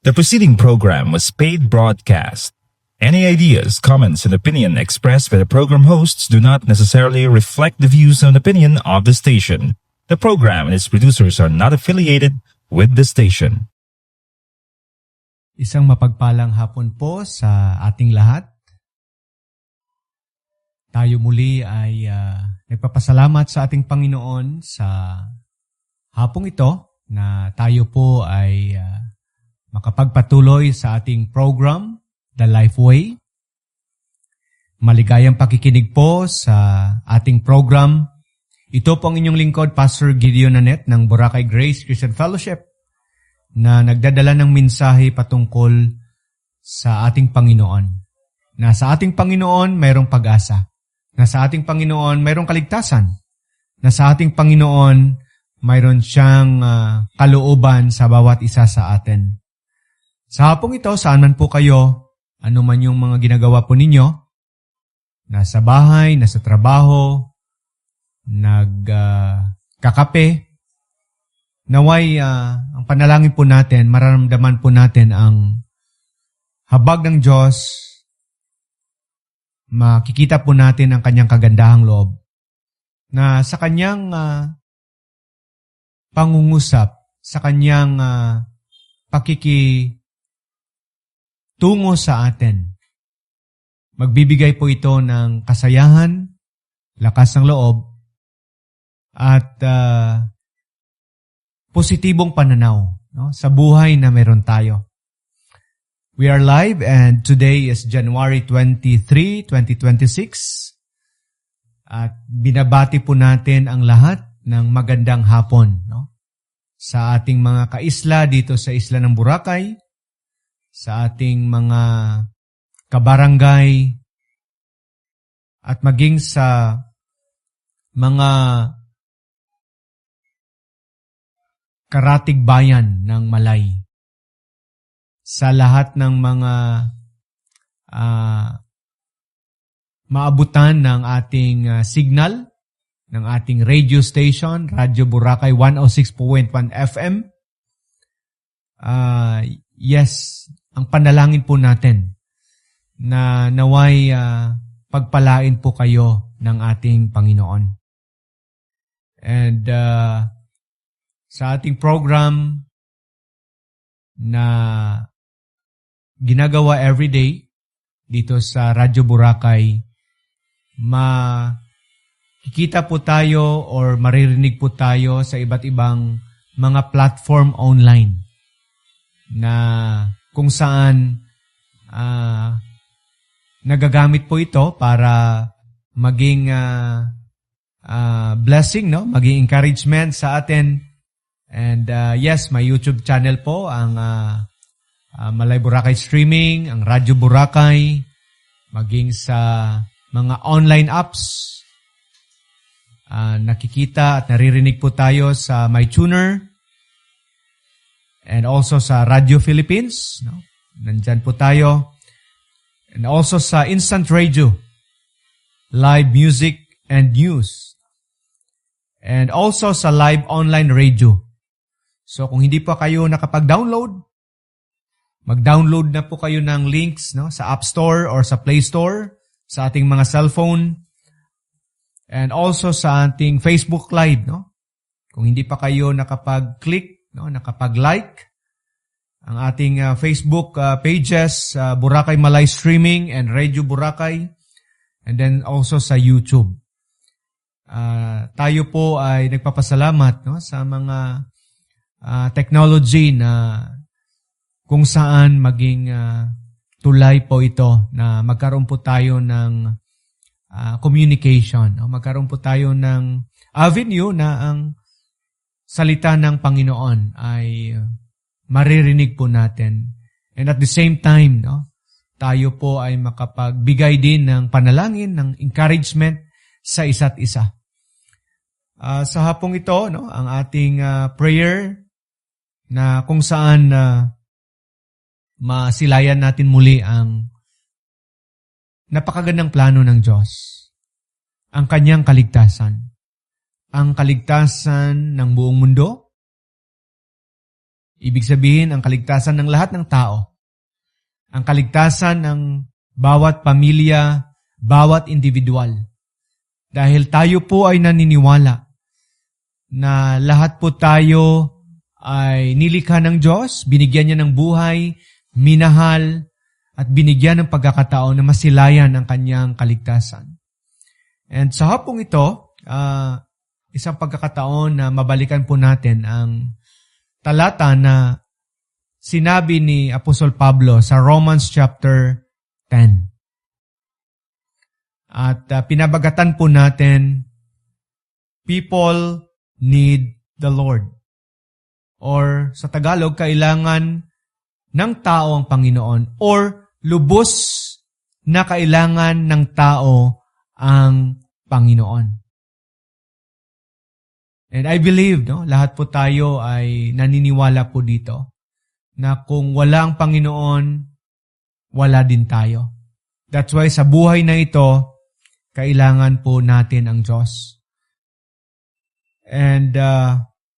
The preceding program was paid broadcast. Any ideas, comments, and opinion expressed by the program hosts do not necessarily reflect the views and opinion of the station. The program and its producers are not affiliated with the station. Isang mapagpalang hapon po sa ating lahat. Tayo muli ay nagpapasalamat sa ating Panginoon sa hapong ito na tayo po ay makapagpatuloy sa ating program, The Life Way. Maligayang pakikinig po sa ating program. Ito po ang inyong lingkod, Pastor Gideon Nanet ng Boracay Grace Christian Fellowship na nagdadala ng mensahe patungkol sa ating Panginoon. Na sa ating Panginoon mayroong pag-asa. Na sa ating Panginoon mayroong kaligtasan. Na sa ating Panginoon mayroon siyang kalooban sa bawat isa sa atin. Sa hapong ito, saan man po kayo, ano man yung mga ginagawa po ninyo, nasa bahay, nasa trabaho, nagkakape, naway ang panalangin po natin, mararamdaman po natin ang habag ng Diyos, makikita po natin ang kanyang kagandahang loob, na sa kanyang pangungusap, sa kanyang pakikitungo sa atin. Magbibigay po ito ng kasayahan, lakas ng loob, at positibong pananaw sa buhay na meron tayo. We are live and today is January 23, 2026. At binabati po natin ang lahat ng magandang hapon sa ating mga kaisla dito sa isla ng Boracay, sa ating mga kabarangay, at maging sa mga karatig bayan ng Malay. Sa lahat ng mga maabutan ng ating signal, ng ating radio station, Radyo Boracay 106.1 FM. Yes, ang panalangin po natin na naway pagpalain po kayo ng ating Panginoon. And sa ating program na ginagawa everyday dito sa Radyo Boracay, makikita po tayo or maririnig po tayo sa iba't ibang mga platform online na kung saan nagagamit po ito para maging blessing, maging encouragement sa atin. And yes, may YouTube channel po, ang Malay Boracay Streaming, ang Radyo Boracay, maging sa mga online apps. Nakikita at naririnig po tayo sa MyTuner and also sa Radio Philippines. Nandyan po tayo. And also sa Instant Radio, live music and news. And also sa live online radio. So kung hindi pa kayo nakapag-download, mag-download na po kayo ng links sa App Store or sa Play Store sa ating mga cellphone. And also sa ating Facebook Live. Kung hindi pa kayo nakapag-click, nakapag-like, ang ating Facebook pages, Boracay Malay Streaming and Radio Boracay, and then also sa YouTube. Tayo po ay nagpapasalamat sa mga technology na kung saan maging tulay po ito na magkaroon po tayo ng communication. Magkaroon po tayo ng avenue na ang salita ng Panginoon ay maririnig po natin. And at the same time, tayo po ay makapagbigay din ng panalangin, ng encouragement sa isa't isa. Sa hapong ito, ang ating prayer na kung saan masilayan natin muli ang napakagandang plano ng Diyos. Ang kanyang kaligtasan. Ang kaligtasan ng buong mundo. Ibig sabihin, ang kaligtasan ng lahat ng tao. Ang kaligtasan ng bawat pamilya, bawat individual. Dahil tayo po ay naniniwala na lahat po tayo ay nilikha ng Diyos, binigyan niya ng buhay, minahal, at binigyan ng pagkakataon na masilayan ang kanyang kaligtasan. And sa hapong ito, isang pagkakataon na mabalikan po natin ang talata na sinabi ni Apostol Pablo sa Romans chapter 10. At pinabagatan po natin, people need the Lord. Or sa Tagalog, kailangan ng tao ang Panginoon. Or lubos na kailangan ng tao ang Panginoon. And I believe, lahat po tayo ay naniniwala po dito na kung wala ang Panginoon, wala din tayo. That's why sa buhay na ito, kailangan po natin ang Diyos. And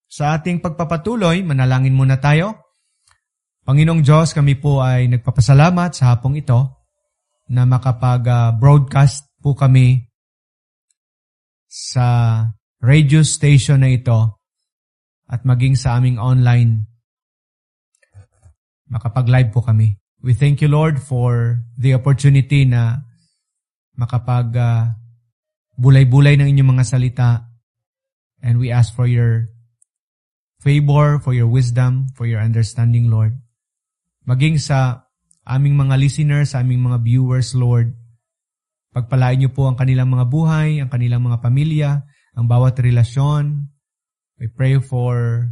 sa ating pagpapatuloy, manalangin muna tayo. Panginoong Diyos, kami po ay nagpapasalamat sa hapong ito na makapag-broadcast po kami sa radio station na ito at maging sa aming online. Makapag-live po kami. We thank you, Lord, for the opportunity na makapag-bulay-bulay ng inyong mga salita. And we ask for your favor, for your wisdom, for your understanding, Lord. Maging sa aming mga listeners, sa aming mga viewers, Lord, pagpalain niyo po ang kanilang mga buhay, ang kanilang mga pamilya, ang bawat relasyon. We pray for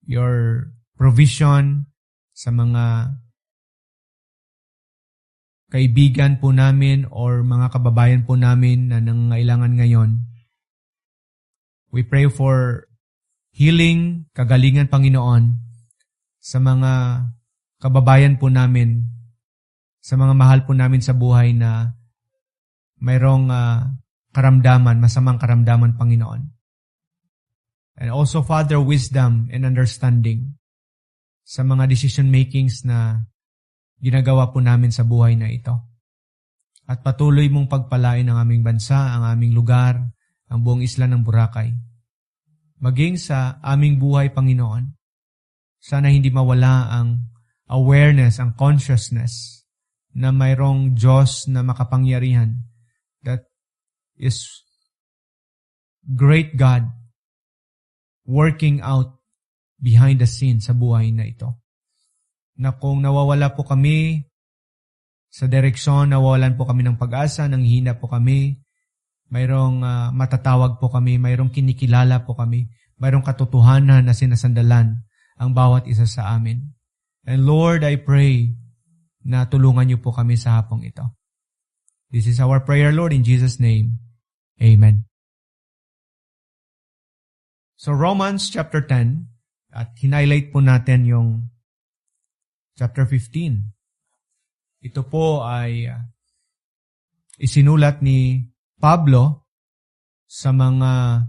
your provision sa mga kaibigan po namin or mga kababayan po namin na nangangailangan ngayon. We pray for healing, kagalingan, Panginoon, sa mga kababayan po namin, sa mga mahal po namin sa buhay na mayroong karamdaman, masamang karamdaman, Panginoon. And also, Father, wisdom and understanding sa mga decision makings na ginagawa po namin sa buhay na ito. At patuloy mong pagpalain ang aming bansa, ang aming lugar, ang buong isla ng Boracay. Maging sa aming buhay, Panginoon, sana hindi mawala ang awareness, ang consciousness na mayroong Diyos na makapangyarihan that is great God working out behind the scenes sa buhay na ito. Na kung nawawala po kami sa direksyon, nawawalan po kami ng pag-asa, nanghihina po kami, mayroong matatawag po kami, mayroong kinikilala po kami, mayroong katotohanan na sinasandalan ang bawat isa sa amin. And Lord, I pray na tulungan niyo po kami sa hapong ito. This is our prayer, Lord, in Jesus' name. Amen. So Romans chapter 10, at hinighlight po natin yung chapter 15. Ito po ay isinulat ni Pablo sa mga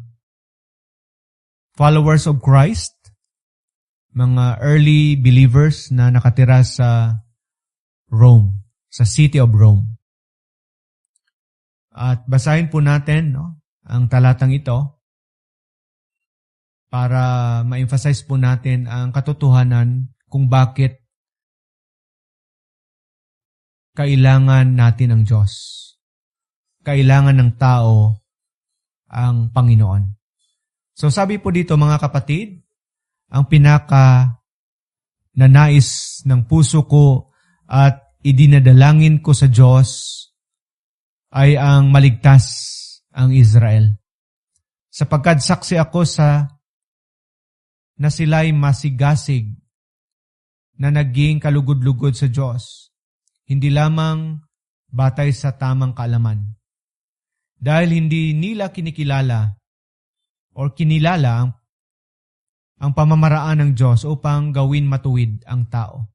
followers of Christ, mga early believers na nakatira sa Rome, sa city of Rome. At basahin po natin ang talatang ito para ma-emphasize po natin ang katotohanan kung bakit kailangan natin ang Diyos. Kailangan ng tao ang Panginoon. So sabi po dito, mga kapatid, ang pinaka nanais ng puso ko at idinadalangin ko sa Diyos ay ang maligtas ang Israel. Sapagkat saksi ako na sila'y masigasig na naging kalugod-lugod sa Diyos, hindi lamang batay sa tamang kaalaman. Dahil hindi nila kinikilala or kinilala ang pamamaraan ng Diyos upang gawin matuwid ang tao.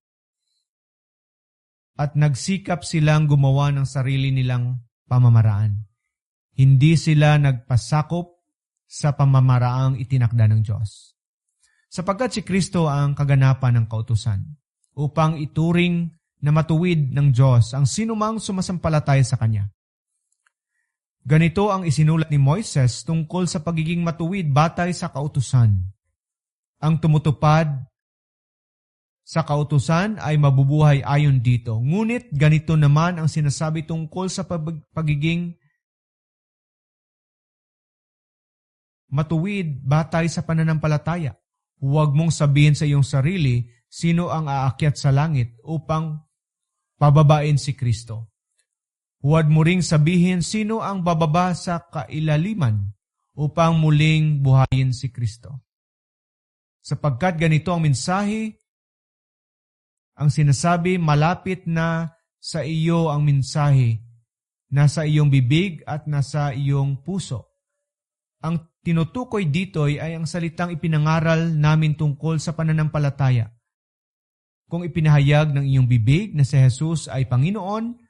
At nagsikap silang gumawa ng sarili nilang pamamaraan. Hindi sila nagpasakop sa pamamaraang itinakda ng Diyos. sapagkat si Kristo ang kaganapan ng kautusan upang ituring na matuwid ng Diyos ang sinumang sumasampalataya sa Kanya. Ganito ang isinulat ni Moises tungkol sa pagiging matuwid batay sa kautusan. Ang tumutupad sa kautusan ay mabubuhay ayon dito. Ngunit ganito naman ang sinasabi tungkol sa pagiging matuwid batay sa pananampalataya. Huwag mong sabihin sa iyong sarili sino ang aakyat sa langit upang pababain si Kristo. Huwag mo ring sabihin sino ang bababa sa kailaliman upang muling buhayin si Kristo. Sapagkat ganito ang mensahe, ang sinasabi, malapit na sa iyo ang mensahe, nasa iyong bibig at nasa iyong puso. Ang tinutukoy dito ay ang salitang ipinangaral namin tungkol sa pananampalataya. Kung ipinahayag ng iyong bibig na si Jesus ay Panginoon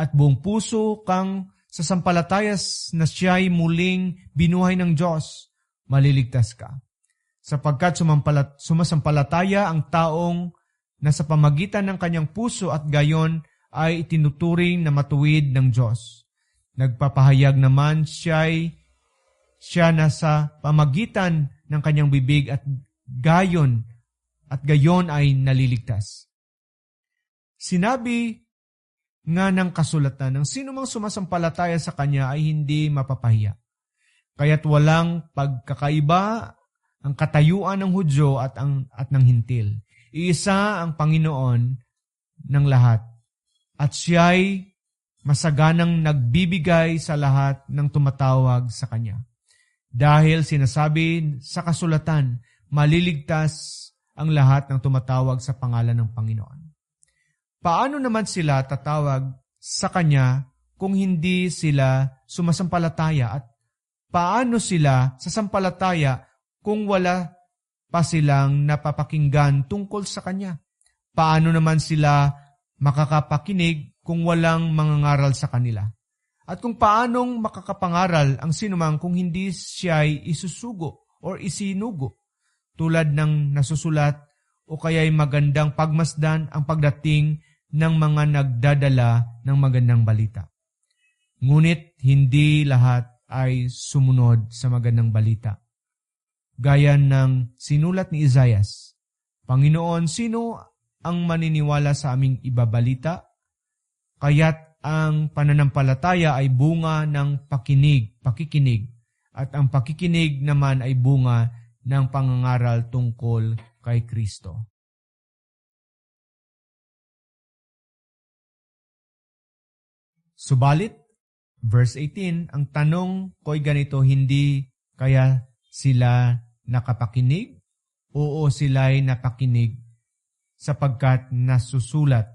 at buong puso kang sasampalatayas na siya'y muling binuhay ng Diyos, maliligtas ka. Sapagkat sumasampalataya ang taong nasa pamagitan ng kanyang puso at gayon ay itinuturing na matuwid ng Diyos. Nagpapahayag naman siya nasa pamagitan ng kanyang bibig at gayon ay naliligtas. Sinabi nga ng kasulatan, ang sinumang sumasampalataya sa Kanya ay hindi mapapahiya. Kaya't walang pagkakaiba ang katayuan ng Hudyo at ng Hintil. Iisa ang Panginoon ng lahat at siya'y masaganang nagbibigay sa lahat ng tumatawag sa Kanya. Dahil sinasabi sa kasulatan, maliligtas ang lahat ng tumatawag sa pangalan ng Panginoon. Paano naman sila tatawag sa Kanya kung hindi sila sumasampalataya? At paano sila sasampalataya kung wala pa silang napapakinggan tungkol sa Kanya? Paano naman sila makakapakinig kung walang mangangaral sa kanila? At kung paanong makakapangaral ang sinumang kung hindi siya'y isusugo o isinugo, tulad ng nasusulat o kaya'y magandang pagmasdan ang pagdating ng mga nagdadala ng magandang balita. Ngunit hindi lahat ay sumunod sa magandang balita. Gaya ng sinulat ni Isaias, Panginoon, sino ang maniniwala sa aming ibabalita? Kaya't ang pananampalataya ay bunga ng pakikinig, at ang pakikinig naman ay bunga ng pangangaral tungkol kay Kristo. Subalit, verse 18, ang tanong ko'y ganito, hindi kaya sila nakapakinig? Oo, sila'y napakinig sapagkat nasusulat,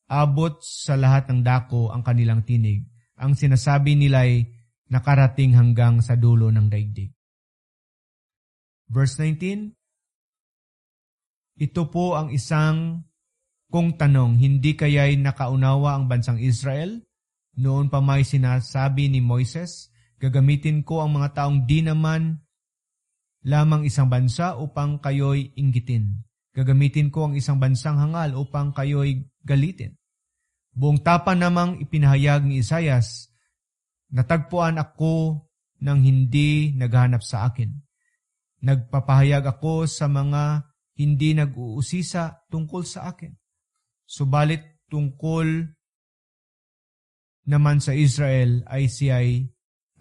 abot sa lahat ng dako ang kanilang tinig. Ang sinasabi nila'y nakarating hanggang sa dulo ng daigdig. Verse 19, ito po ang isang kong tanong, hindi kaya'y nakaunawa ang bansang Israel? Noon pa may sinasabi ni Moises, gagamitin ko ang mga taong di naman lamang isang bansa upang kayo'y inggitin. Gagamitin ko ang isang bansang hangal upang kayo'y galitin. Buong tapa namang ipinahayag ni Isaias, natagpuan ako ng hindi naghahanap sa akin. Nagpapahayag ako sa mga hindi nag-uusisa tungkol sa akin. Subalit tungkol naman sa Israel ay siya'y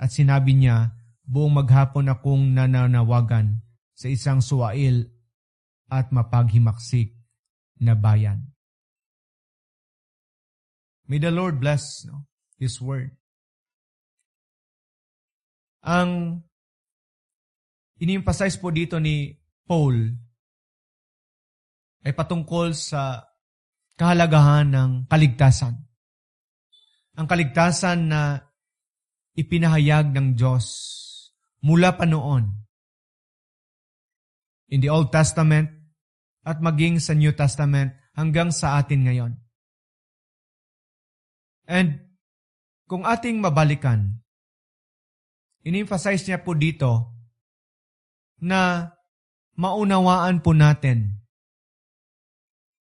at sinabi niya, buong maghapon akong nananawagan sa isang suwail at mapaghimaksik na bayan. May the Lord bless His word. Ang ini-emphasize po dito ni Paul ay patungkol sa kahalagahan ng kaligtasan. Ang kaligtasan na ipinahayag ng Diyos mula pa noon in the Old Testament at maging sa New Testament hanggang sa atin ngayon. And kung ating mabalikan, in-emphasize niya po dito na maunawaan po natin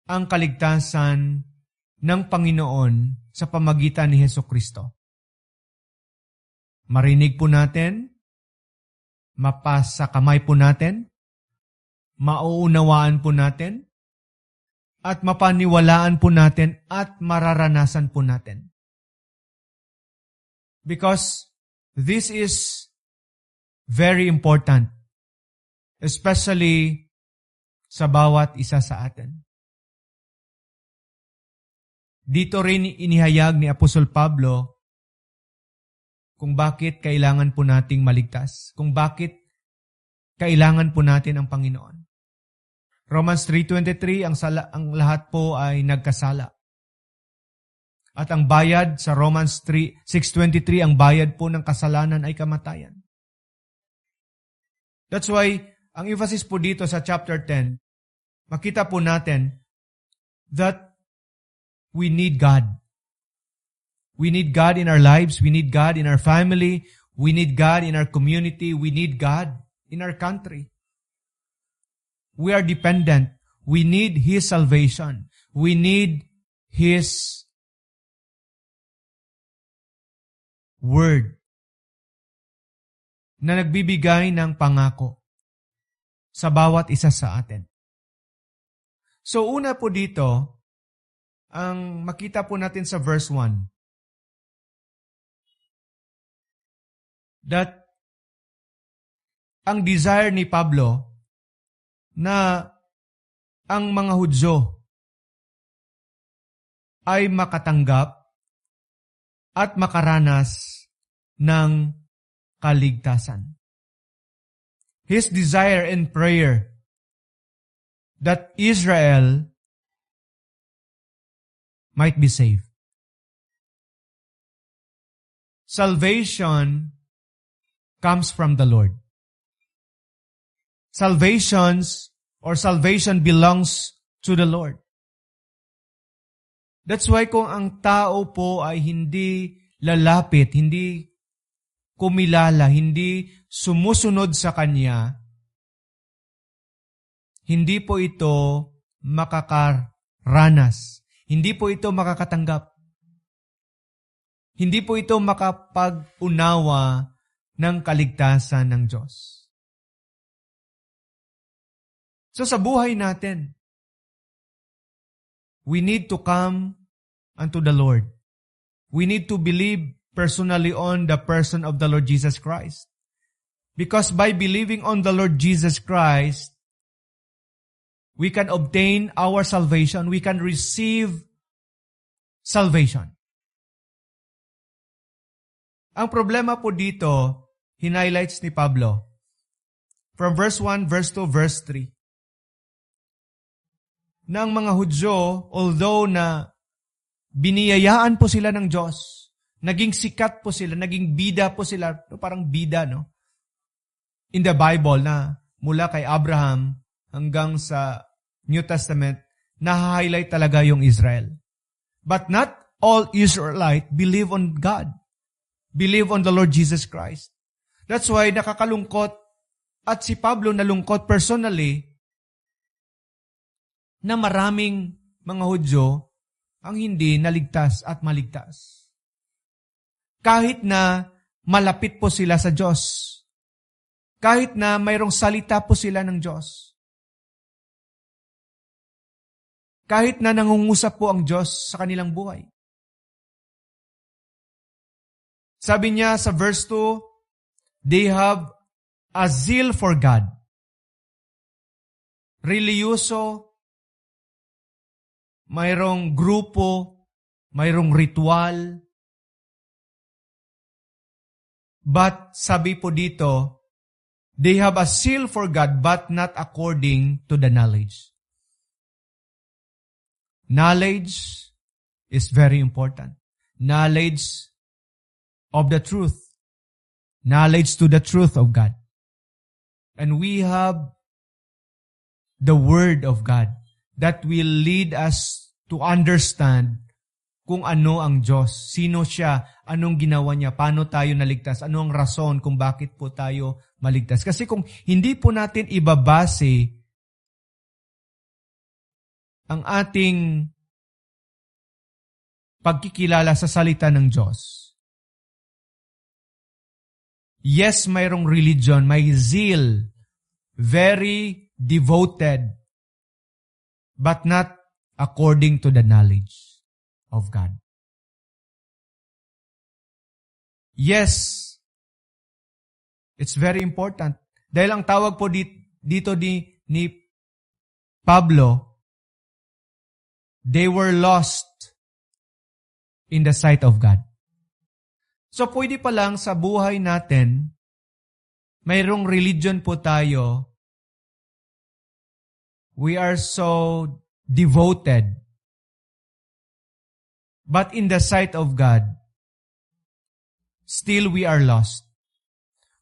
ang kaligtasan ng Panginoon sa pamagitan ni Hesukristo. Marinig po natin, mapasa kamay po natin, mauunawaan po natin, at mapaniwalaan po natin at mararanasan po natin. Because this is very important, especially sa bawat isa sa atin. Dito rin inihayag ni Apostol Pablo kung bakit kailangan po nating maligtas, kung bakit kailangan po natin ang Panginoon. Romans 3:23, ang lahat po ay nagkasala. At ang bayad sa Romans 6:23, ang bayad po ng kasalanan ay kamatayan. That's why, ang emphasis po dito sa chapter 10, makita po natin that we need God. We need God in our lives. We need God in our family. We need God in our community. We need God in our country. We are dependent. We need His salvation. We need His Word na nagbibigay ng pangako sa bawat isa sa atin. So una po dito, ang makita po natin sa verse 1, that ang desire ni Pablo na ang mga Hudyo ay makatanggap at makaranas ng kaligtasan. His desire and prayer that Israel might be saved. Salvation comes from the Lord. Salvation belongs to the Lord. That's why kung ang tao po ay hindi lalapit, hindi kumilala, hindi sumusunod sa Kanya, hindi po ito makakaranas. Hindi po ito makakatanggap. Hindi po ito makapag-unawa ng kaligtasan ng Diyos. So sa buhay natin, we need to come unto the Lord. We need to believe personally on the person of the Lord Jesus Christ. Because by believing on the Lord Jesus Christ, we can obtain our salvation. We can receive salvation. Ang problema po dito, highlights ni Pablo. From verse 1, verse 2, verse 3. Na ang mga Hudyo, although na biniyayaan po sila ng Diyos, naging sikat po sila, naging bida po sila, parang bida, no? In the Bible na mula kay Abraham hanggang sa New Testament, na-highlight talaga yung Israel. But not all Israelite believe on God. Believe on the Lord Jesus Christ. That's why nakakalungkot at si Pablo nalungkot personally na maraming mga Hudyo ang hindi naligtas at maligtas. Kahit na malapit po sila sa Diyos. Kahit na mayroong salita po sila ng Diyos. Kahit na nangungusap po ang Diyos sa kanilang buhay. Sabi niya sa verse 2, they have a zeal for God. Reliyoso, mayroong grupo, mayroong ritual. But sabi po dito, they have a zeal for God but not according to the knowledge. Knowledge is very important. Knowledge of the truth. Knowledge to the truth of God. And we have the Word of God that will lead us to understand kung ano ang Diyos, sino siya, anong ginawa niya, paano tayo naligtas, ano ang rason kung bakit po tayo maligtas. Kasi kung hindi po natin ibabase ang ating pagkikilala sa salita ng Diyos, yes, mayroong religion, may zeal, very devoted, but not according to the knowledge of God. Yes, it's very important. Dahil ang tawag po dito ni Pablo, they were lost in the sight of God. So pwede pa lang sa buhay natin, mayroong religion po tayo, we are so devoted, but in the sight of God, still we are lost.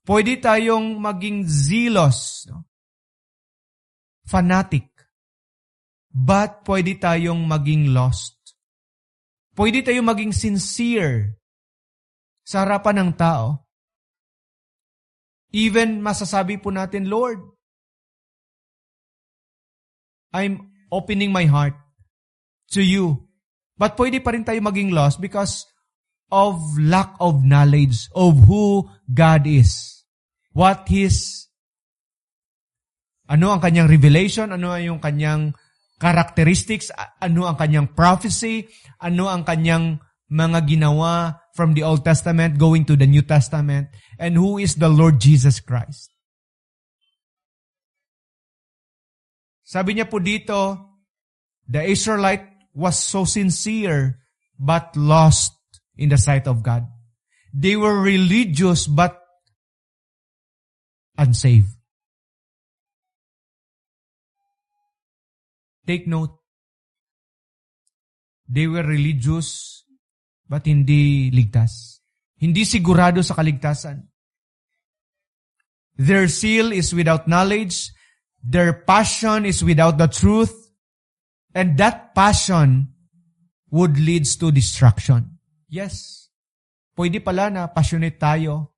Pwede tayong maging zealous, fanatic, but pwede tayong maging lost. Pwede tayong maging sincere sa harapan ng tao. Even masasabi po natin, Lord, I'm opening my heart to you. But pwede pa rin tayo maging lost because of lack of knowledge of who God is. What ano ang kanyang revelation, ano ang yung kanyang characteristics, ano ang kanyang prophecy, ano ang kanyang mga ginawa from the Old Testament going to the New Testament, and who is the Lord Jesus Christ. Sabi niya po dito, the Israelite was so sincere but lost in the sight of God. They were religious but unsaved. Take note. They were religious but hindi ligtas. Hindi sigurado sa kaligtasan. Their zeal is without knowledge. Their passion is without the truth. And that passion would leads to destruction. Yes. Pwede pala na passionate tayo.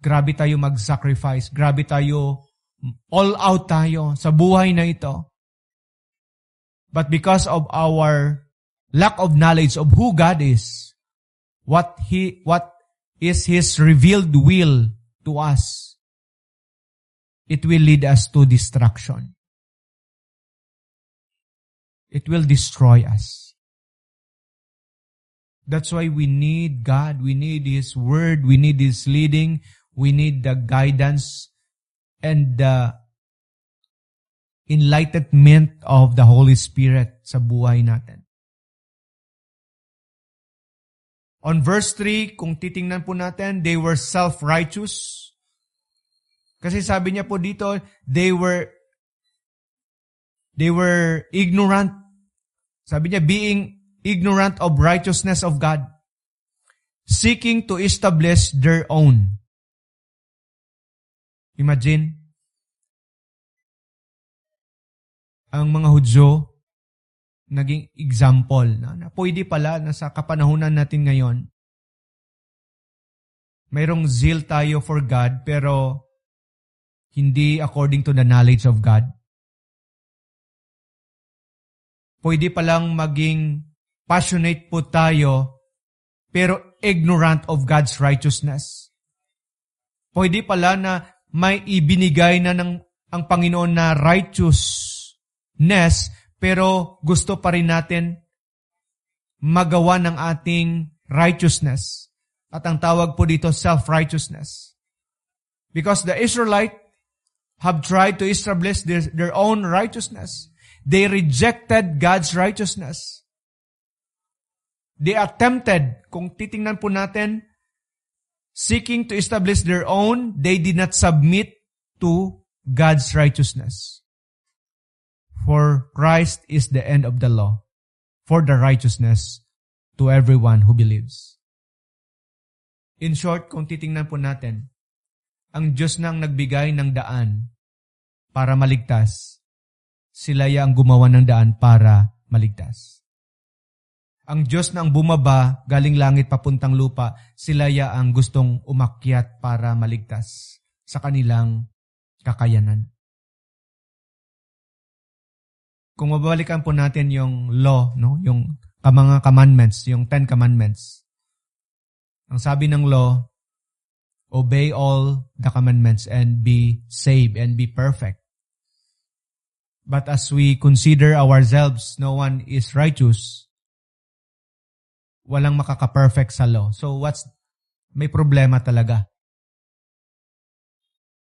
Grabe tayo mag-sacrifice. Grabe tayo, all out tayo sa buhay na ito. But because of our lack of knowledge of who God is, what is His revealed will to us, it will lead us to destruction. It will destroy us. That's why we need God. We need His Word. We need His leading. We need the guidance and the enlightenment of the Holy Spirit sa buhay natin. On verse 3, kung titingnan po natin, they were self-righteous. Kasi sabi niya po dito, they were ignorant. Sabi niya, being ignorant of righteousness of God, seeking to establish their own. Imagine, ang mga Hudyo, naging example na pwede pala na sa kapanahunan natin ngayon, mayroong zeal tayo for God, pero hindi according to the knowledge of God. Pwede palang maging passionate po tayo, pero ignorant of God's righteousness. Pwede pala na may ibinigay na ang Panginoon na righteousness, pero gusto pa rin natin magawa ng ating righteousness. At ang tawag po dito, self-righteousness. Because the Israelites have tried to establish their own righteousness. They rejected God's righteousness. They attempted, kung titingnan po natin, seeking to establish their own, they did not submit to God's righteousness. For Christ is the end of the law, for the righteousness to everyone who believes. In short, kung titingnan po natin, ang Diyos nang nagbigay ng daan para maligtas, sila ang gumawa ng daan para maligtas. Ang Diyos na ang bumaba, galing langit papuntang lupa, sila ya ang gustong umakyat para maligtas sa kanilang kakayanan. Kung mabalikan po natin yung law, no, yung mga commandments, yung 10 commandments. Ang sabi ng law, obey all the commandments and be saved and be perfect. But as we consider ourselves, no one is righteous. Walang makaka-perfect sa law. So may problema talaga.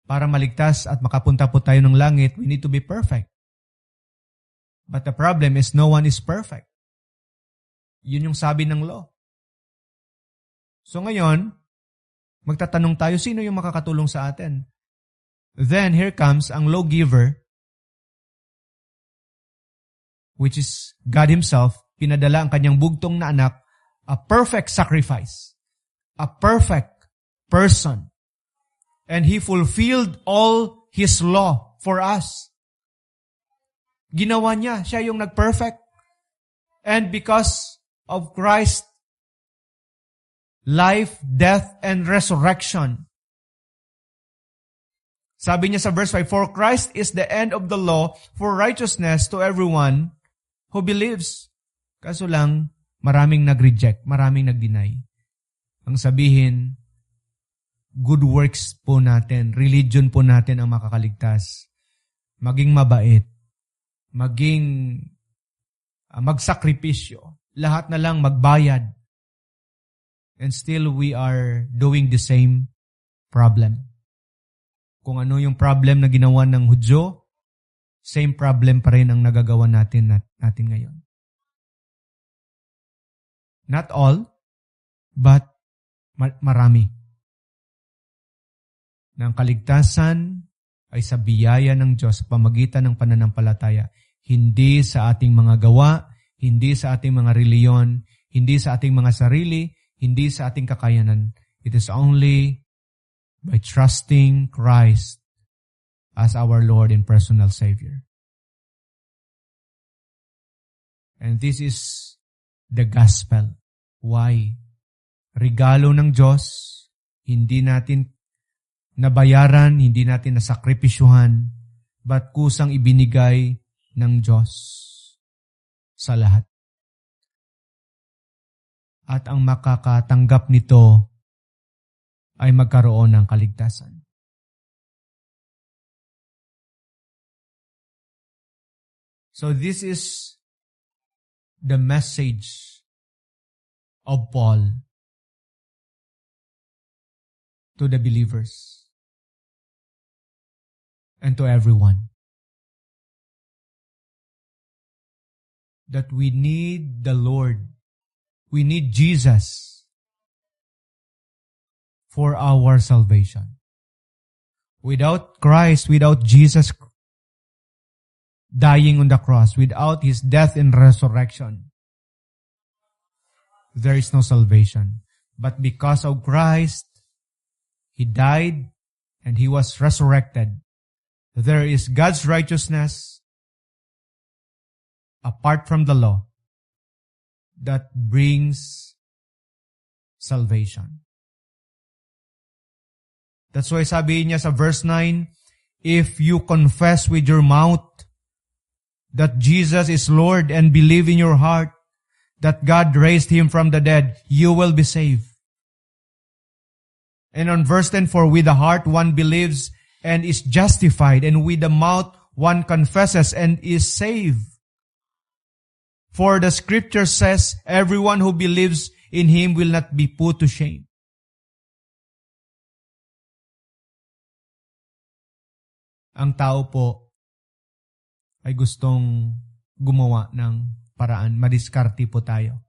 Para maligtas at makapunta po tayo ng langit, we need to be perfect. But the problem is no one is perfect. Yun yung sabi ng law. So ngayon, magtatanong tayo, sino yung makakatulong sa atin? Then here comes ang lawgiver, which is God Himself, pinadala ang kanyang bugtong na anak, a perfect sacrifice, a perfect person. And He fulfilled all His law for us. Ginawa niya, siya yung nag-perfect. And because of Christ's life, death, and resurrection, sabi niya sa verse 5, for Christ is the end of the law for righteousness to everyone who believes. Kaso lang, maraming nag-reject, maraming nag-deny. Ang sabihin, good works po natin, religion po natin ang makakaligtas. Maging mabait, maging magsakripisyo, lahat na lang magbayad. And still we are doing the same problem. Kung ano yung problem na ginawa ng Hudyo, same problem pa rin ang nagagawa natin ngayon. Not all, but marami. Na ang kaligtasan ay sa biyaya ng Diyos sa pamagitan ng pananampalataya. Hindi sa ating mga gawa, hindi sa ating mga reliyon, hindi sa ating mga sarili, hindi sa ating kakayanan. It is only by trusting Christ as our Lord and personal Savior. And this is the gospel. Why? Regalo ng Diyos, hindi natin nabayaran, hindi natin nasakripisyuhan, but kusang ibinigay ng Diyos sa lahat. At ang makakatanggap nito ay magkaroon ng kaligtasan. So this is the message of Paul to the believers and to everyone. That we need the Lord. We need Jesus for our salvation. Without Christ, without Jesus dying on the cross, without His death and resurrection, there is no salvation. But because of Christ, He died and He was resurrected. There is God's righteousness apart from the law that brings salvation. That's why sabi niya sa verse 9, if you confess with your mouth that Jesus is Lord and believe in your heart that God raised Him from the dead, you will be saved. And on verse 10, for with the heart one believes and is justified, and with the mouth one confesses and is saved. For the scripture says, everyone who believes in Him will not be put to shame. Ang tao po ay gustong gumawa ng paraan. Madiskarte po tayo.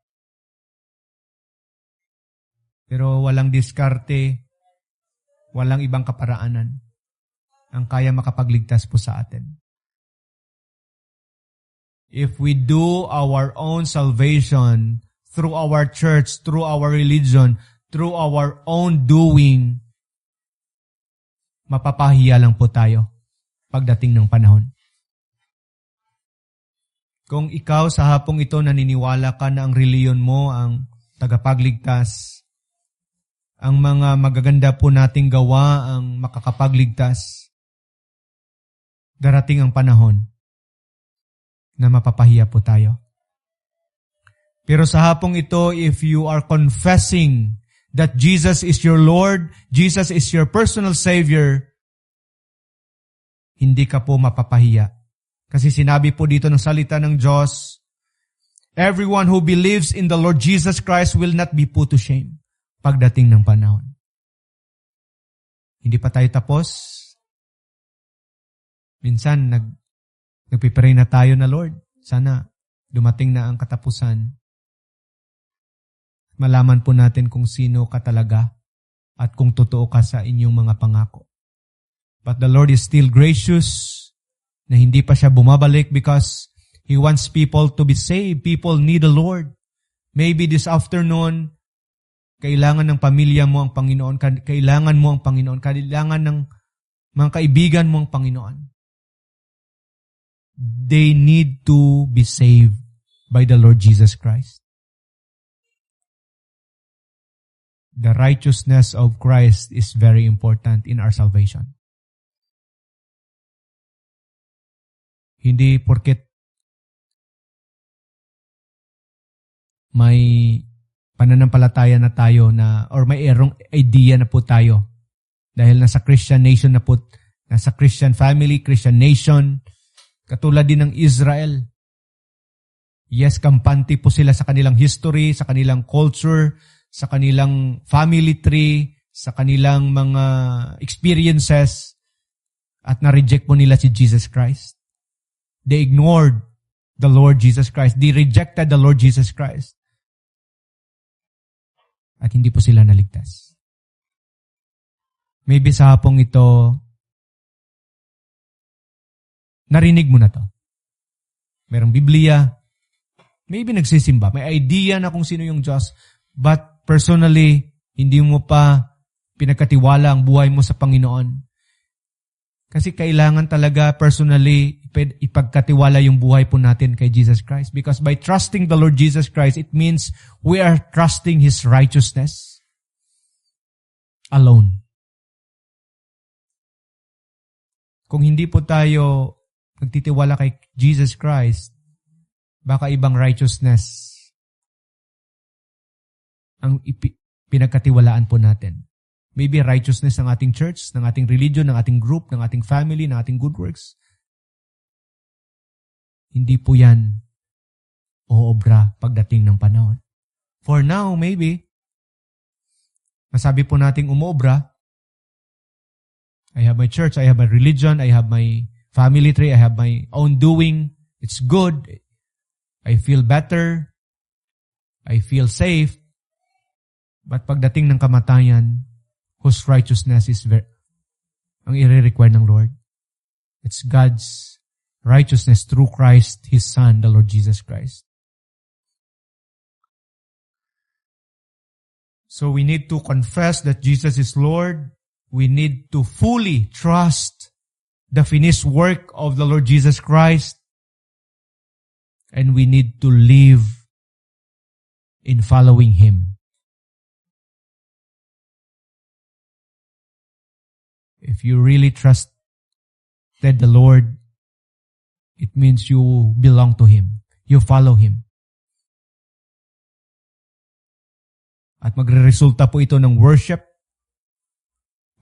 Pero walang diskarte, walang ibang kaparaanan ang kaya makapagligtas po sa atin. If we do our own salvation through our church, through our religion, through our own doing, mapapahiya lang po tayo pagdating ng panahon. Kung ikaw sa hapong ito naniniwala ka na ang reliyon mo ang tagapagligtas, ang mga magaganda po nating gawa ang makakapagligtas, darating ang panahon na mapapahiya po tayo. Pero sa hapong ito, if you are confessing that Jesus is your Lord, Jesus is your personal Savior, hindi ka po mapapahiya. Kasi sinabi po dito ng salita ng Diyos, everyone who believes in the Lord Jesus Christ will not be put to shame pagdating ng panahon. Hindi pa tayo tapos. Minsan, nagpipray na tayo na, Lord, sana dumating na ang katapusan. Malaman po natin kung sino ka talaga at kung totoo ka sa inyong mga pangako. But the Lord is still gracious na hindi pa siya bumabalik because He wants people to be saved. People need the Lord. Maybe this afternoon, kailangan ng pamilya mo ang Panginoon, kailangan mo ang Panginoon, kailangan ng mga kaibigan mo ang Panginoon. They need to be saved by the Lord Jesus Christ. The righteousness of Christ is very important in our salvation. Hindi porket may pananampalataya na tayo na or may errong idea na po tayo dahil nasa Christian nation na po, nasa Christian family, Christian nation, katulad din ng Israel. Yes, kampante po sila sa kanilang history, sa kanilang culture, sa kanilang family tree, sa kanilang mga experiences, at na-reject po nila si Jesus Christ. They ignored the Lord Jesus Christ. They rejected the Lord Jesus Christ. At hindi po sila naligtas. Maybe sa hapong ito, narinig mo na to. Merong Biblia. Maybe nagsisimba. May idea na kung sino yung Diyos. But personally, hindi mo pa pinagkatiwala ang buhay mo sa Panginoon. Kasi kailangan talaga personally ipagkatiwala yung buhay po natin kay Jesus Christ. Because by trusting the Lord Jesus Christ, it means we are trusting His righteousness alone. Kung hindi po tayo nagtitiwala kay Jesus Christ, baka ibang righteousness ang pinagkatiwalaan po natin. Maybe righteousness ng ating church, ng ating religion, ng ating group, ng ating family, ng ating good works. Hindi po yan oobra pagdating ng panahon. For now, maybe, masabi po nating umobra, I have my church, I have my religion, I have my family tree, I have my own doing. It's good. I feel better. I feel safe. But pagdating ng kamatayan, whose righteousness is ang i-require ng Lord. It's God's righteousness through Christ, His Son, the Lord Jesus Christ. So we need to confess that Jesus is Lord. We need to fully trust the finished work of the Lord Jesus Christ. And we need to live in following Him. If you really trusted the Lord, it means you belong to Him. You follow Him. At magre-resulta po ito ng worship.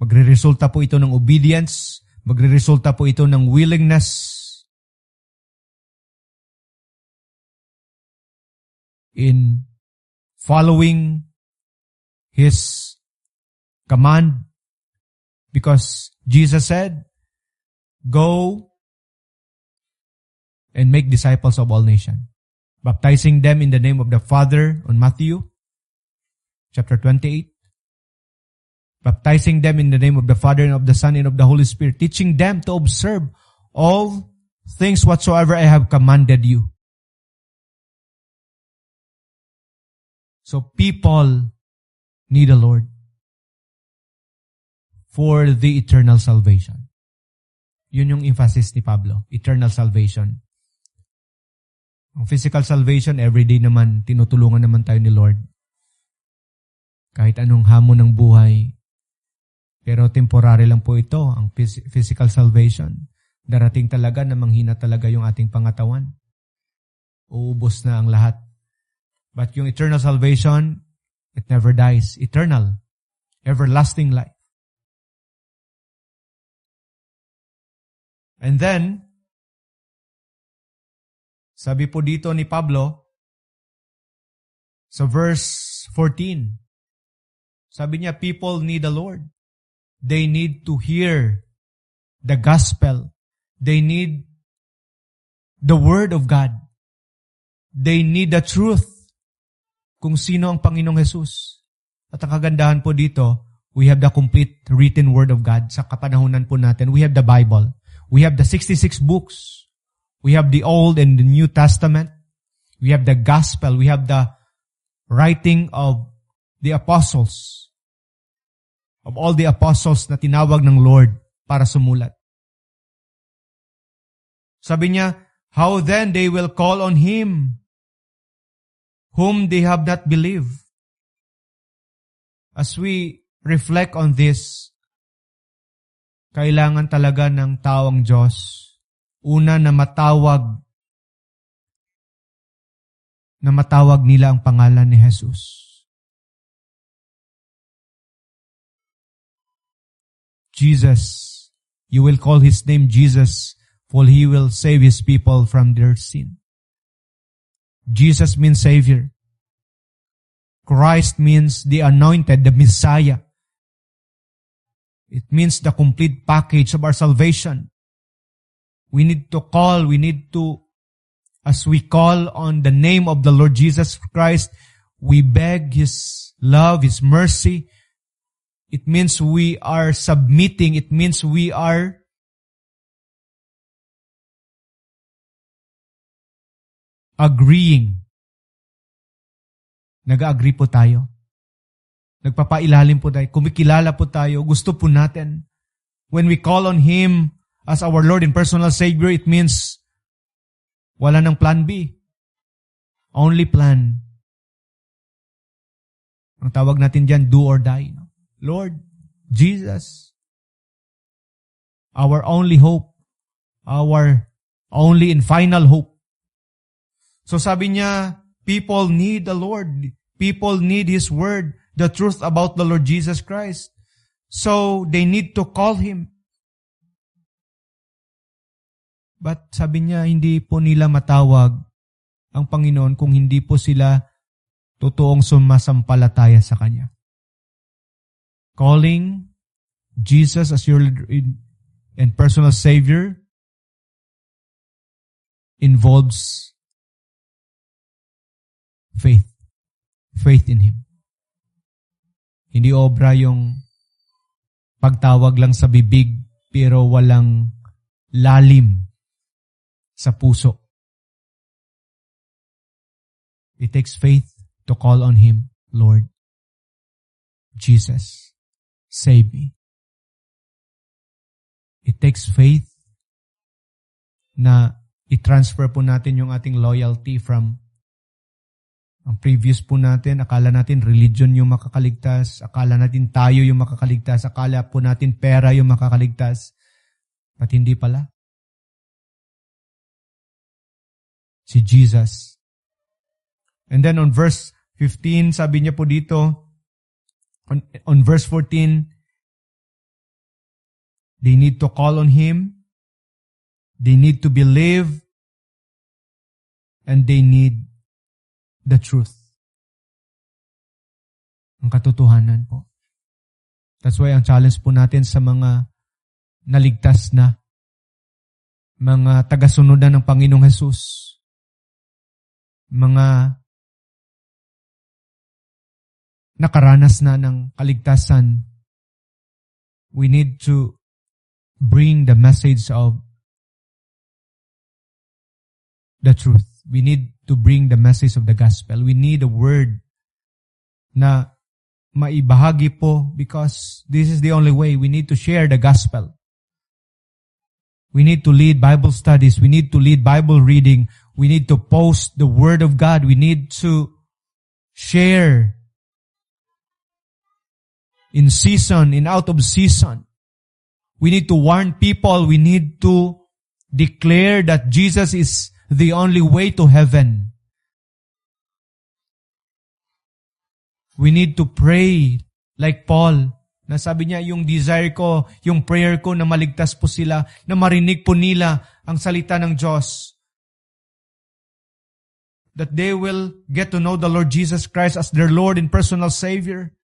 Magre-resulta po ito ng obedience. Magre-resulta po ito ng willingness in following His command. Because Jesus said, go and make disciples of all nations, baptizing them in the name of the Father, on Matthew chapter 28, baptizing them in the name of the Father and of the Son and of the Holy Spirit, teaching them to observe all things whatsoever I have commanded you. So people need the Lord for the eternal salvation. Yun yung emphasis ni Pablo, eternal salvation. Ang physical salvation, everyday naman, tinutulungan naman tayo ni Lord. Kahit anong hamon ng buhay. Pero temporary lang po ito, ang physical salvation. Darating talaga na manghina talaga yung ating pangatawan. Uubos na ang lahat. But yung eternal salvation, it never dies. Eternal. Everlasting life. And then, sabi po dito ni Pablo, sa verse 14, sabi niya, people need the Lord. They need to hear the gospel. They need the word of God. They need the truth kung sino ang Panginoong Jesus. At ang kagandahan po dito, we have the complete written word of God. Sa kapanahunan po natin, we have the Bible. We have the 66 books. We have the Old and the New Testament. We have the gospel. We have the writing of the apostles. Of all the apostles na tinawag ng Lord para sumulat. Sabi niya, how then they will call on Him whom they have not believed. As we reflect on this, kailangan talaga ng tawang Diyos. Una na matawag nila ang pangalan ni Jesus. Jesus, you will call His name Jesus, for He will save His people from their sin. Jesus means Savior. Christ means the anointed, the Messiah. It means the complete package of our salvation. We need to call, as we call on the name of the Lord Jesus Christ, we beg His love, His mercy. It means we are submitting. It means we are agreeing. Nag-agree po tayo. Nagpapailalim po tayo. Kumikilala po tayo. Gusto po natin. When we call on Him as our Lord and personal Savior, it means wala nang plan B. Only plan. Ang tawag natin dyan, do or die. Lord Jesus, our only hope, our only and final hope. So sabi niya, people need the Lord. People need His word, the truth about the Lord Jesus Christ. So they need to call Him. But sabi niya, hindi po nila matawag ang Panginoon kung hindi po sila totoong sumasampalataya sa Kanya. Calling Jesus as your and personal Savior involves faith. Faith in Him. Hindi obra yung pagtawag lang sa bibig pero walang lalim sa puso. It takes faith to call on Him, Lord Jesus. Save me. It takes faith na i-transfer po natin yung ating loyalty from ang previous po natin. Akala natin religion yung makakaligtas. Akala natin tayo yung makakaligtas. Akala po natin pera yung makakaligtas. But hindi pala. Si Jesus. And then on verse 15, sabi niya po dito, on verse 14, they need to call on Him, they need to believe, and they need the truth. Ang katotohanan po. That's why ang challenge po natin sa mga naligtas na, mga tagasunodan ng Panginoong Jesus, mga nakaranas na ng kaligtasan, we need to bring the message of the truth. We need to bring the message of the gospel. We need a word na maibahagi po because this is the only way. We need to share the gospel. We need to lead Bible studies. We need to lead Bible reading. We need to post the Word of God. We need to share in season, in out of season. We need to warn people. We need to declare that Jesus is the only way to heaven. We need to pray like Paul. Nasabi niya, yung desire ko, yung prayer ko na maligtas po sila, na marinig po nila ang salita ng Diyos. That they will get to know the Lord Jesus Christ as their Lord and personal Savior.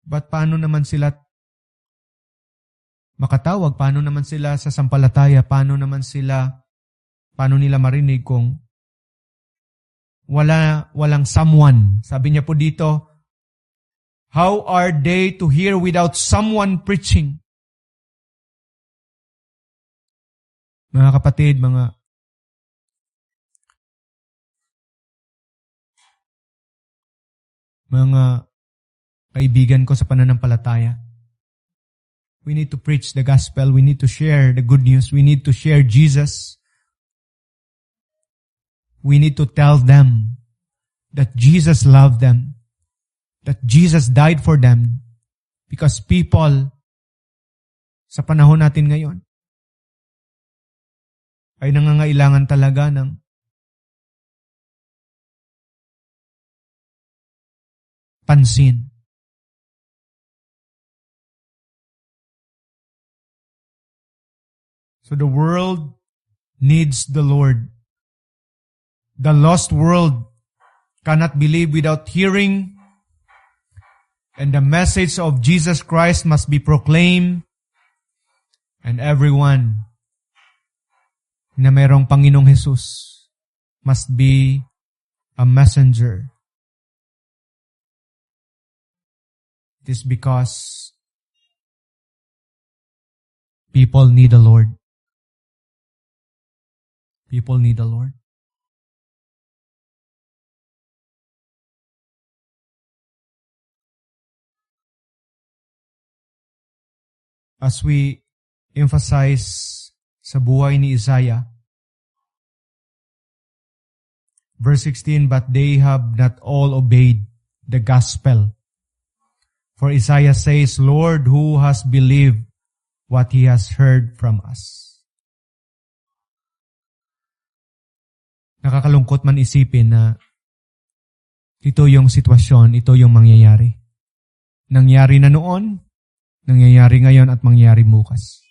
But paano naman sila makatawag? Paano naman sila sa sampalataya? Paano nila marinig kung walang someone? Sabi niya po dito, how are they to hear without someone preaching? Mga kapatid, mga kaibigan ko sa pananampalataya, we need to preach the gospel. We need to share the good news. We need to share Jesus. We need to tell them that Jesus loved them, that Jesus died for them, because people sa panahon natin ngayon ay nangangailangan talaga ng pansin. So the world needs the Lord. The lost world cannot believe without hearing, and the message of Jesus Christ must be proclaimed, and everyone na mayroong Panginoong Jesus must be a messenger. It is because people need the Lord. People need the Lord. As we emphasize sa buhay ni Isaiah, verse 16, but they have not all obeyed the gospel. For Isaiah says, Lord, who has believed what he has heard from us? Nakakalungkot man isipin na ito yung sitwasyon, ito yung mangyayari. Nangyari na noon, nangyayari ngayon at mangyayari bukas.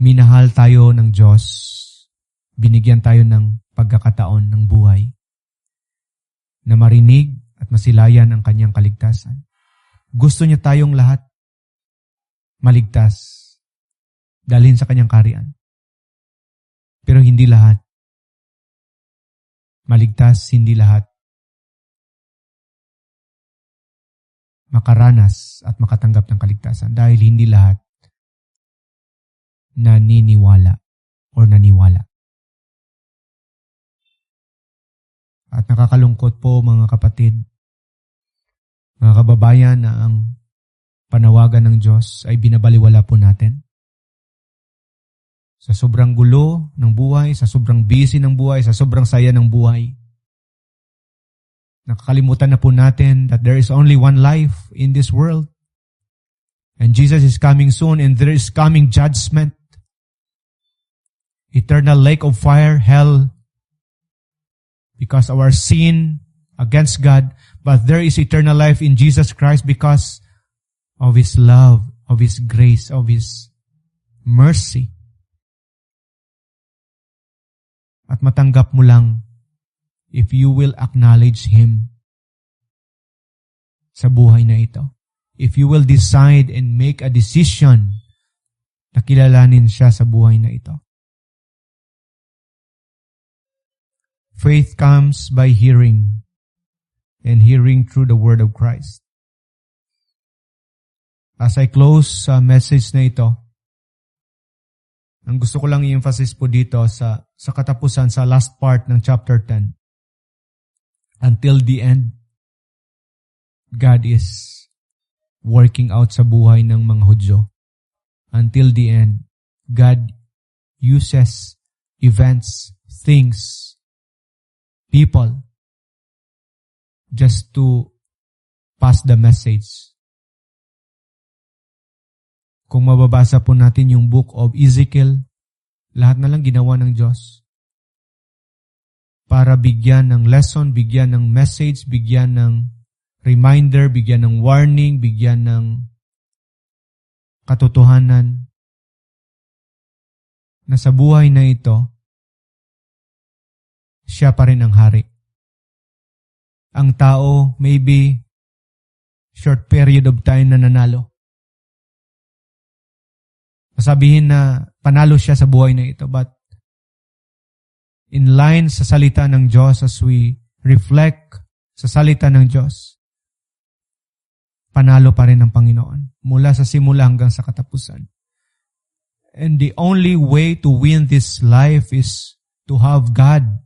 Minahal tayo ng Diyos. Binigyan tayo ng pagkakataon ng buhay na marinig at masilayan ang kanyang kaligtasan. Gusto niya tayong lahat maligtas, dalhin sa kanyang kaharian. Pero hindi lahat maligtas, hindi lahat makaranas at makatanggap ng kaligtasan dahil hindi lahat naniniwala or naniwala. At nakakalungkot po mga kapatid, mga kababayan, na ang panawagan ng Diyos ay binabaliwala po natin. Sa sobrang gulo ng buhay, sa sobrang busy ng buhay, sa sobrang saya ng buhay, nakakalimutan na po natin that there is only one life in this world. And Jesus is coming soon, and there is coming judgment. Eternal lake of fire, hell, because of our sin against God, but there is eternal life in Jesus Christ because of His love, of His grace, of His mercy. At matanggap mo lang if you will acknowledge Him sa buhay na ito. If you will decide and make a decision na kilalanin siya sa buhay na ito. Faith comes by hearing, and hearing through the word of Christ. As I close sa message na ito, ang gusto ko lang i-emphasize po dito sa katapusan, sa last part ng chapter 10. Until the end, God is working out sa buhay ng mga Hudyo. Until the end, God uses events, things, people, just to pass the message. Kung mababasa po natin yung book of Ezekiel, lahat na lang ginawa ng Diyos para bigyan ng lesson, bigyan ng message, bigyan ng reminder, bigyan ng warning, bigyan ng katotohanan na sa buhay na ito, siya pa rin ang hari. Ang tao, maybe, short period of time na nanalo. Masabihin na panalo siya sa buhay na ito, but in line sa salita ng Diyos, as we reflect sa salita ng Diyos, panalo pa rin ang Panginoon mula sa simula hanggang sa katapusan. And the only way to win this life is to have God.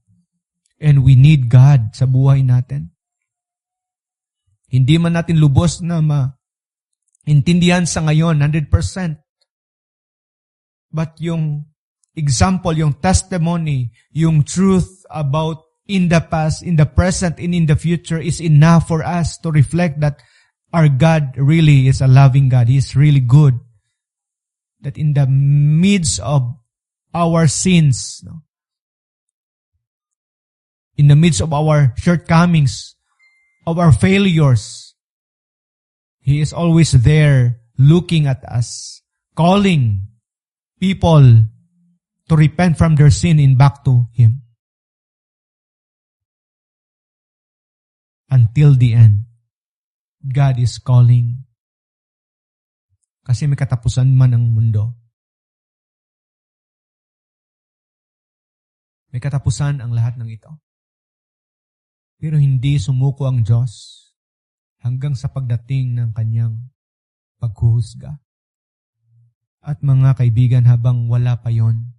And we need God sa buhay natin. Hindi man natin lubos na maintindihan sa ngayon, 100%. But yung example, yung testimony, yung truth about in the past, in the present, and in the future is enough for us to reflect that our God really is a loving God. He is really good. That in the midst of our sins, in the midst of our shortcomings, of our failures, He is always there looking at us, calling people to repent from their sin and back to Him. Until the end, God is calling. Kasi may katapusan man ang mundo. May katapusan ang lahat ng ito. Pero hindi sumuko ang Diyos hanggang sa pagdating ng kanyang paghuhusga. At mga kaibigan, habang wala pa yon,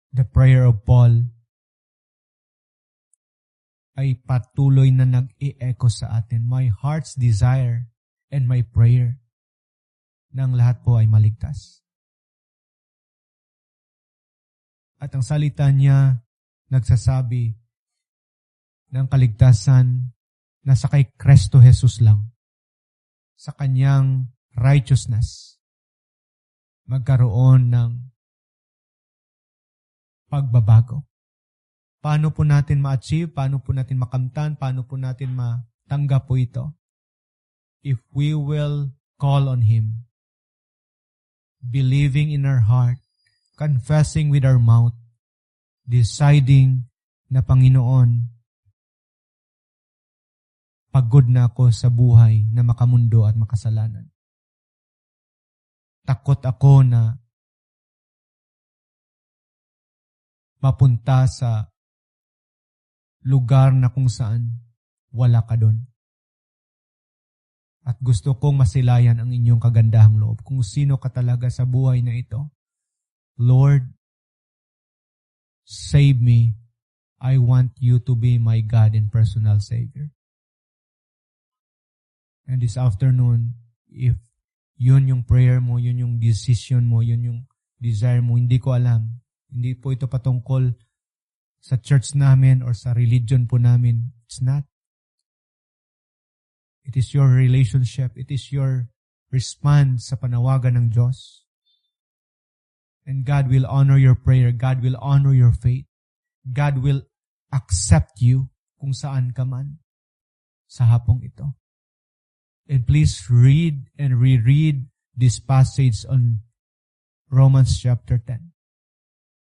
the prayer of Paul ay patuloy na nag-i-echo sa atin. My heart's desire and my prayer na ang lahat po ay maligtas. At ang salita niya nagsasabi ng kaligtasan na sa kay Kristo Jesus lang, sa kanyang righteousness, magkaroon ng pagbabago. Paano po natin ma-achieve? Paano po natin makamtan? Paano po natin matanggap po ito? If we will call on Him, believing in our heart, confessing with our mouth, deciding na Panginoon, pagod na ako sa buhay na makamundo at makasalanan. Takot ako na mapunta sa lugar na kung saan wala ka doon. At gusto kong masilayan ang inyong kagandahang loob. Kung sino ka talaga sa buhay na ito, Lord, save me. I want you to be my God and personal Savior. And this afternoon, if yun yung prayer mo, yun yung decision mo, yun yung desire mo, hindi ko alam. Hindi po ito patungkol sa church namin or sa religion po namin. It's not. It is your relationship. It is your response sa panawagan ng Diyos. And God will honor your prayer. God will honor your faith. God will accept you kung saan ka man sa hapong ito. And please read and reread this passage on Romans chapter 10.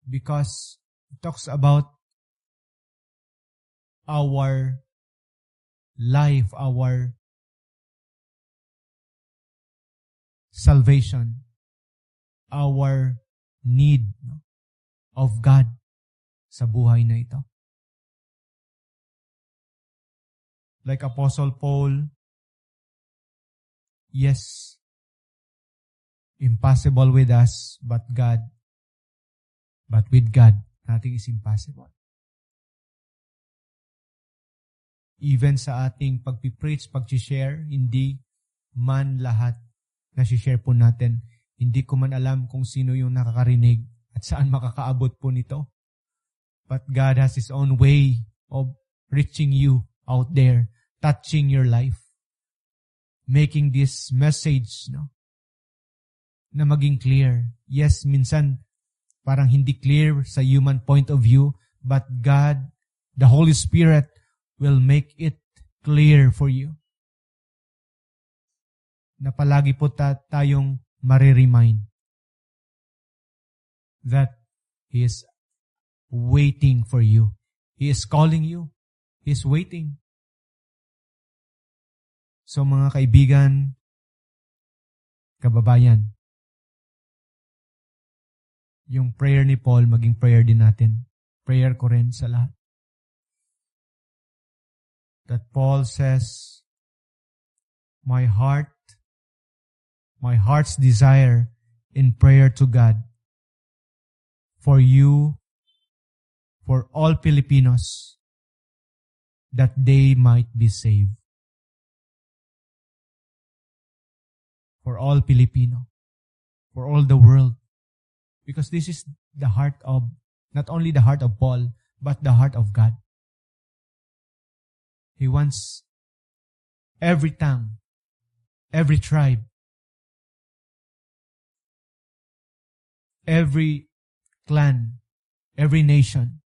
Because it talks about our life, our salvation, our need of God sa buhay na ito. Like Apostle Paul, yes, impossible with us, but with God, nothing is impossible. even sa ating pagpipreach, pag-share, hindi man lahat na share po natin. Hindi ko man alam kung sino yung nakakarinig at saan makakaabot po nito. But God has His own way of reaching you out there, touching your life, making this message na maging clear. Yes, minsan parang hindi clear sa human point of view, but God, the Holy Spirit, will make it clear for you. Na palagi po tayong mariremind that He is waiting for you. He is calling you. He is waiting. So mga kaibigan, kababayan, yung prayer ni Paul, maging prayer din natin. Prayer ko rin sa lahat. That Paul says, my heart's desire in prayer to God for you, for all Filipinos, that they might be saved. For all Filipino, for all the world. Because this is the heart of, not only the heart of Paul, but the heart of God. He wants every tongue, every tribe, every clan, every nation,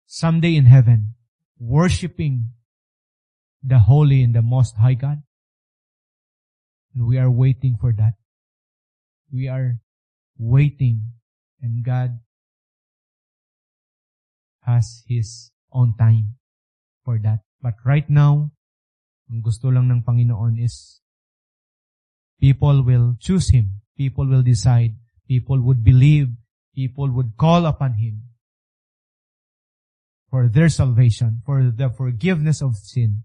someday in heaven, worshiping the holy and the most high God. And we are waiting for that. We are waiting, and God has His own time for that. But right now, ang gusto lang ng Panginoon is people will choose Him. People will decide. People would believe. People would call upon Him for their salvation, for the forgiveness of sin,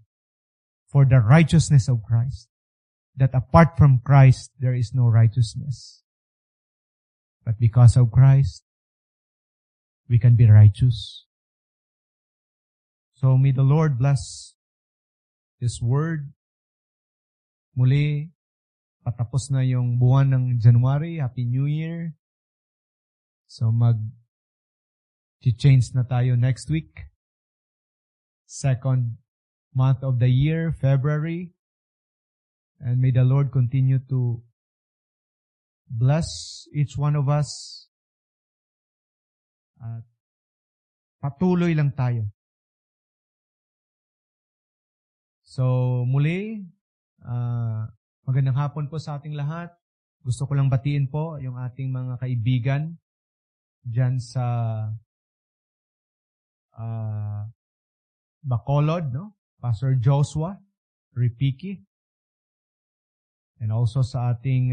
for the righteousness of Christ. That apart from Christ, there is no righteousness. But because of Christ, we can be righteous. So may the Lord bless this word. Muli, patapos na yung buwan ng January. Happy New Year. So change na tayo next week. Second month of the year, February. And may the Lord continue to bless each one of us. At patuloy lang tayo. So muli, magandang hapon po sa ating lahat. Gusto ko lang batiin po yung ating mga kaibigan dyan sa Bacolod, Pastor Joshua Ripiki. And also sa ating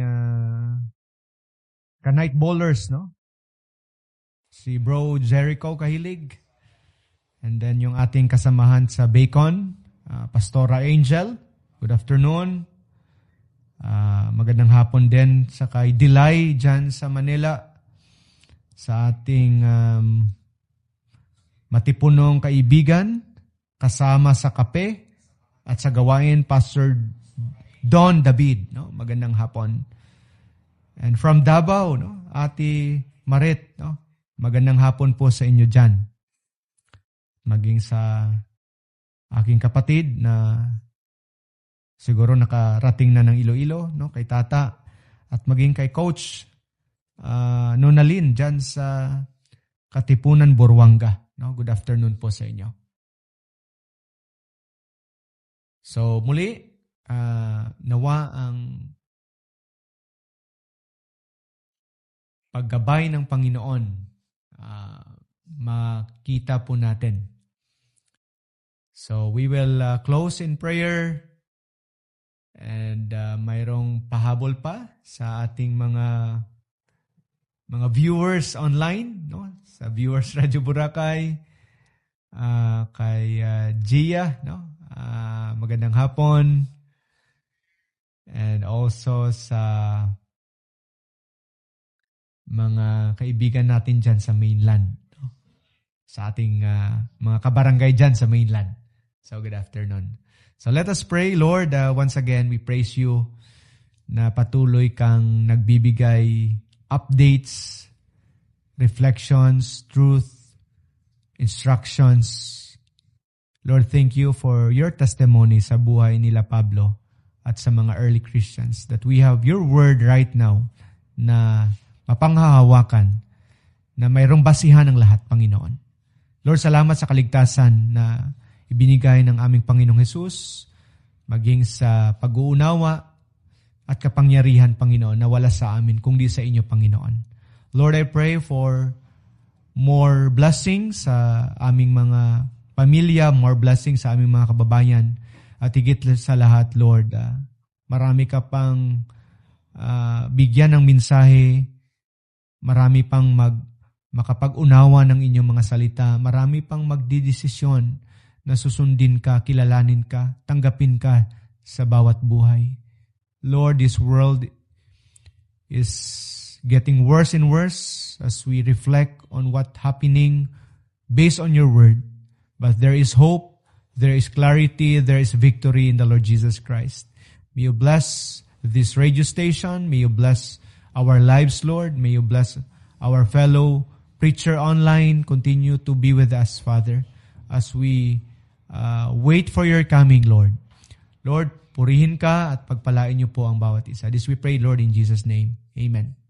Kanite Bowlers, si Bro Jericho Kahilig. And then yung ating kasamahan sa Bacon, Pastora Angel. Good afternoon. Magandang hapon din sa kay Dilay dyan sa Manila. Sa ating matipunong kaibigan, kasama sa kape at sa gawain, Pastor Don David, magandang hapon. And from Davao, Ate Marit, magandang hapon po sa inyo dyan. Maging sa aking kapatid na siguro nakarating na ng Iloilo, kay Tata, at maging kay Coach Nonalyn dyan sa Katipunan, Buruanga. Good afternoon po sa inyo. So muli, nawa ang paggabay ng Panginoon makita po natin. So we will close in prayer, and mayroong pahabol pa sa ating mga viewers online, sa Viewers Radio Boracay, kay Gia, magandang hapon. And also sa mga kaibigan natin dyan sa mainland. Sa ating mga kabarangay dyan sa mainland. So good afternoon. So let us pray, Lord. Once again, we praise you na patuloy kang nagbibigay updates, reflections, truth, instructions. Lord, thank you for your testimony sa buhay nila Pablo at sa mga early Christians, that we have your word right now na mapanghahawakan, na mayroong basihan ng lahat, Panginoon. Lord, salamat sa kaligtasan na ibinigay ng aming Panginoong Hesus, maging sa pag-uunawa at kapangyarihan, Panginoon, na wala sa amin kundi sa inyo, Panginoon. Lord, I pray for more blessings sa aming mga pamilya, more blessings sa aming mga kababayan, at higit sa lahat, Lord, marami ka pang bigyan ng mensahe, marami pang makapag-unawa ng inyong mga salita, marami pang magdidesisyon na susundin ka, kilalanin ka, tanggapin ka sa bawat buhay. Lord, this world is getting worse and worse as we reflect on what's happening based on your word. But there is hope, there is clarity, there is victory in the Lord Jesus Christ. May you bless this radio station. May you bless our lives, Lord. May you bless our fellow preacher online. Continue to be with us, Father, as we wait for your coming, Lord. Lord, purihin ka at pagpalain niyo po ang bawat isa. This we pray, Lord, in Jesus' name. Amen.